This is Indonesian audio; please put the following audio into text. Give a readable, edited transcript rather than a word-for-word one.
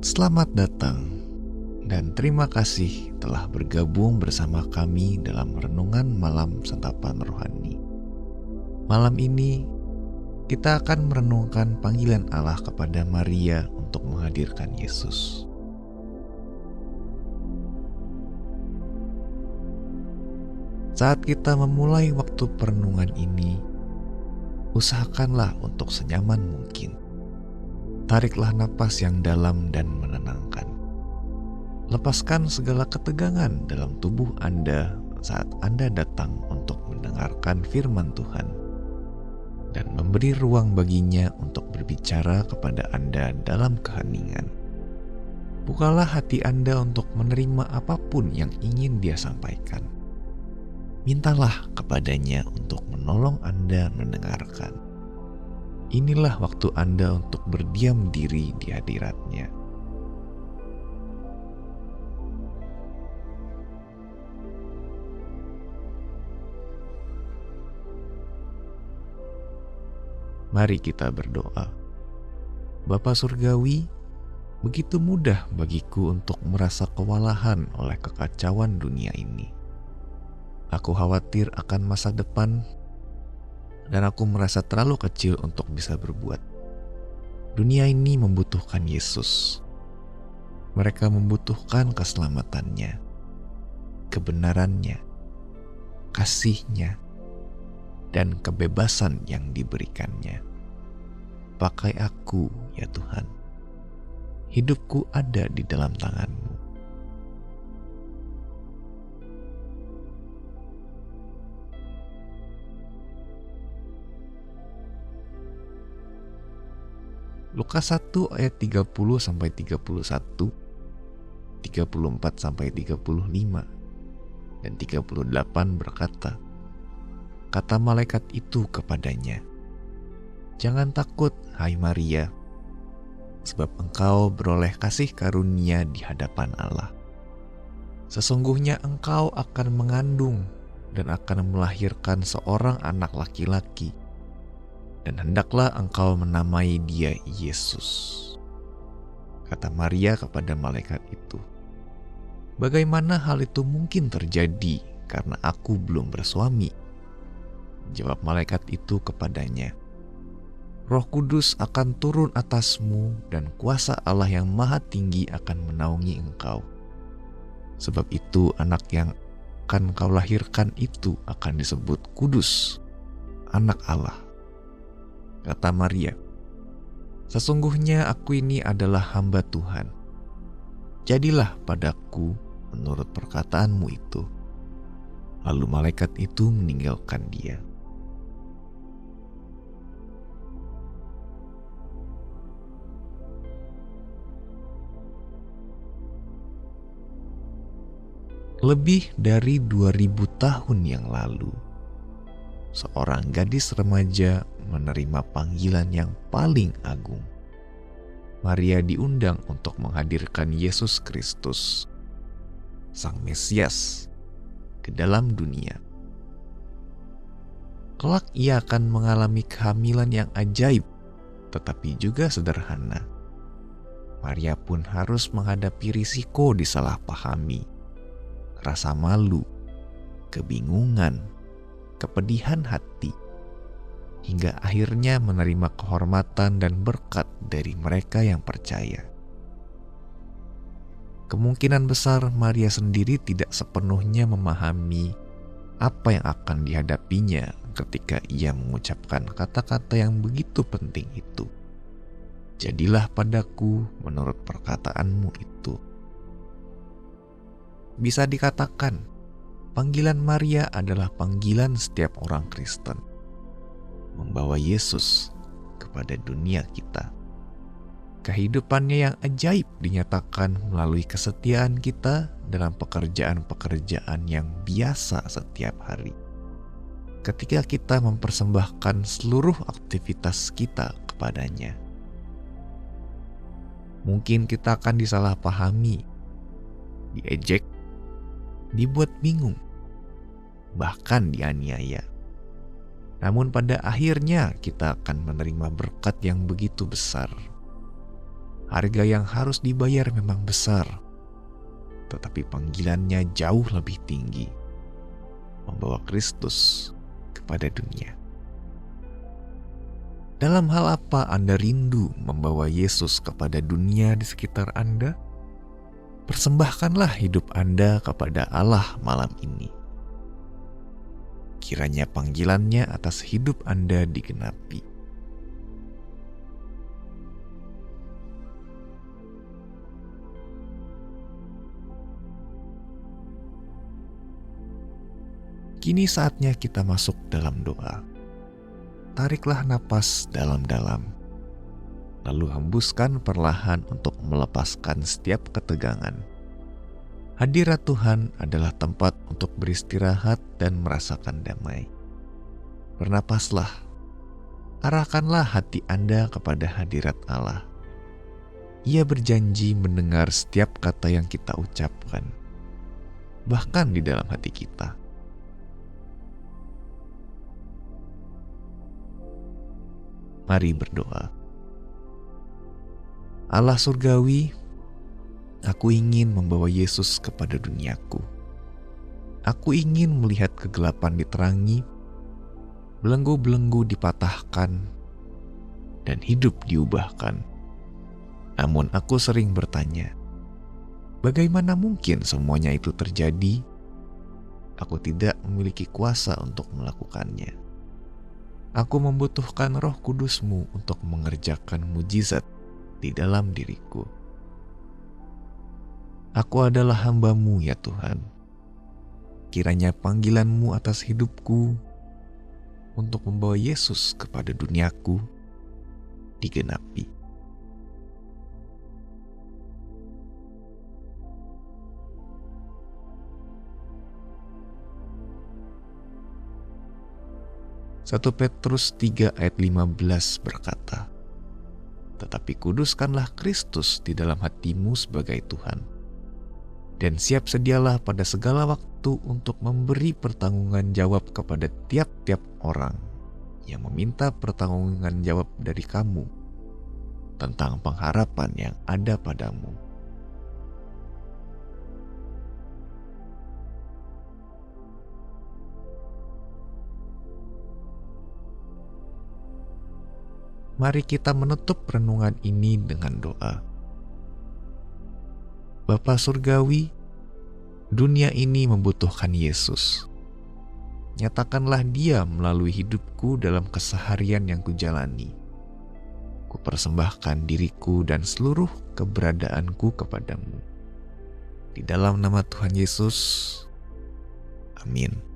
Selamat datang dan terima kasih telah bergabung bersama kami dalam renungan malam santapan rohani. Malam ini kita akan merenungkan panggilan Allah kepada Maria untuk menghadirkan Yesus. Saat kita memulai waktu perenungan ini, usahakanlah untuk senyaman mungkin. Tariklah napas yang dalam dan menenangkan. Lepaskan segala ketegangan dalam tubuh Anda saat Anda datang untuk mendengarkan firman Tuhan, dan memberi ruang baginya untuk berbicara kepada Anda dalam keheningan. Bukalah hati Anda untuk menerima apapun yang ingin Dia sampaikan. Mintalah kepadanya untuk menolong Anda mendengarkan. Inilah waktu Anda untuk berdiam diri di hadirat-Nya. Mari kita berdoa. Bapa Surgawi, begitu mudah bagiku untuk merasa kewalahan oleh kekacauan dunia ini. Aku khawatir akan masa depan, dan aku merasa terlalu kecil untuk bisa berbuat. Dunia ini membutuhkan Yesus. Mereka membutuhkan keselamatannya, kebenarannya, kasih-Nya, dan kebebasan yang diberikannya. Pakai aku, ya Tuhan. Hidupku ada di dalam tangan-Mu. Lukas 1 ayat 30-31, 34-35, dan 38 berkata, kata malaikat itu kepadanya, "Jangan takut, hai Maria, sebab engkau beroleh kasih karunia di hadapan Allah. Sesungguhnya engkau akan mengandung dan akan melahirkan seorang anak laki-laki, dan hendaklah engkau menamai dia Yesus." Kata Maria kepada malaikat itu, "Bagaimana hal itu mungkin terjadi karena aku belum bersuami?" Jawab malaikat itu kepadanya, "Roh Kudus akan turun atasmu dan kuasa Allah yang Maha Tinggi akan menaungi engkau. Sebab itu anak yang akan kau lahirkan itu akan disebut kudus, anak Allah." Kata Maria, "Sesungguhnya aku ini adalah hamba Tuhan. Jadilah padaku menurut perkataanmu itu." Lalu malaikat itu meninggalkan dia. Lebih dari 2000 tahun yang lalu, seorang gadis remaja menerima panggilan yang paling agung. Maria diundang untuk menghadirkan Yesus Kristus, Sang Mesias, ke dalam dunia. Kelak ia akan mengalami kehamilan yang ajaib, tetapi juga sederhana. Maria pun harus menghadapi risiko disalahpahami, rasa malu, kebingungan, kepedihan hati, hingga akhirnya menerima kehormatan dan berkat dari mereka yang percaya. Kemungkinan besar Maria sendiri tidak sepenuhnya memahami apa yang akan dihadapinya ketika ia mengucapkan kata-kata yang begitu penting itu. Jadilah padaku menurut perkataanmu itu. Bisa dikatakan, panggilan Maria adalah panggilan setiap orang Kristen, membawa Yesus kepada dunia kita. Kehidupannya yang ajaib dinyatakan melalui kesetiaan kita dalam pekerjaan-pekerjaan yang biasa setiap hari. Ketika kita mempersembahkan seluruh aktivitas kita kepadanya, mungkin kita akan disalahpahami, diejek, dibuat bingung, bahkan dianiaya. Namun pada akhirnya kita akan menerima berkat yang begitu besar. Harga yang harus dibayar memang besar, tetapi panggilannya jauh lebih tinggi, membawa Kristus kepada dunia. Dalam hal apa Anda rindu membawa Yesus kepada dunia di sekitar Anda? Persembahkanlah hidup Anda kepada Allah malam ini. Kiranya panggilannya atas hidup Anda digenapi. Kini saatnya kita masuk dalam doa. Tariklah napas dalam-dalam, lalu hembuskan perlahan untuk melepaskan setiap ketegangan. Hadirat Tuhan adalah tempat untuk beristirahat dan merasakan damai. Bernapaslah, arahkanlah hati Anda kepada hadirat Allah. Ia berjanji mendengar setiap kata yang kita ucapkan, bahkan di dalam hati kita. Mari berdoa. Allah surgawi, aku ingin membawa Yesus kepada duniaku. Aku ingin melihat kegelapan diterangi, belenggu-belenggu dipatahkan, dan hidup diubahkan. Namun aku sering bertanya, bagaimana mungkin semuanya itu terjadi? Aku tidak memiliki kuasa untuk melakukannya. Aku membutuhkan Roh Kudus-Mu untuk mengerjakan mujizat di dalam diriku. Aku adalah hamba-Mu ya Tuhan. Kiranya panggilan-Mu atas hidupku untuk membawa Yesus kepada duniaku digenapi. Satu Petrus 3 ayat 15 berkata, "Tetapi kuduskanlah Kristus di dalam hatimu sebagai Tuhan, dan siap sedialah pada segala waktu untuk memberi pertanggungan jawab kepada tiap-tiap orang yang meminta pertanggungan jawab dari kamu tentang pengharapan yang ada padamu." Mari kita menutup renungan ini dengan doa. Bapa Surgawi, dunia ini membutuhkan Yesus. Nyatakanlah Dia melalui hidupku dalam keseharian yang kujalani. Kupersembahkan diriku dan seluruh keberadaanku kepadamu. Di dalam nama Tuhan Yesus, amin.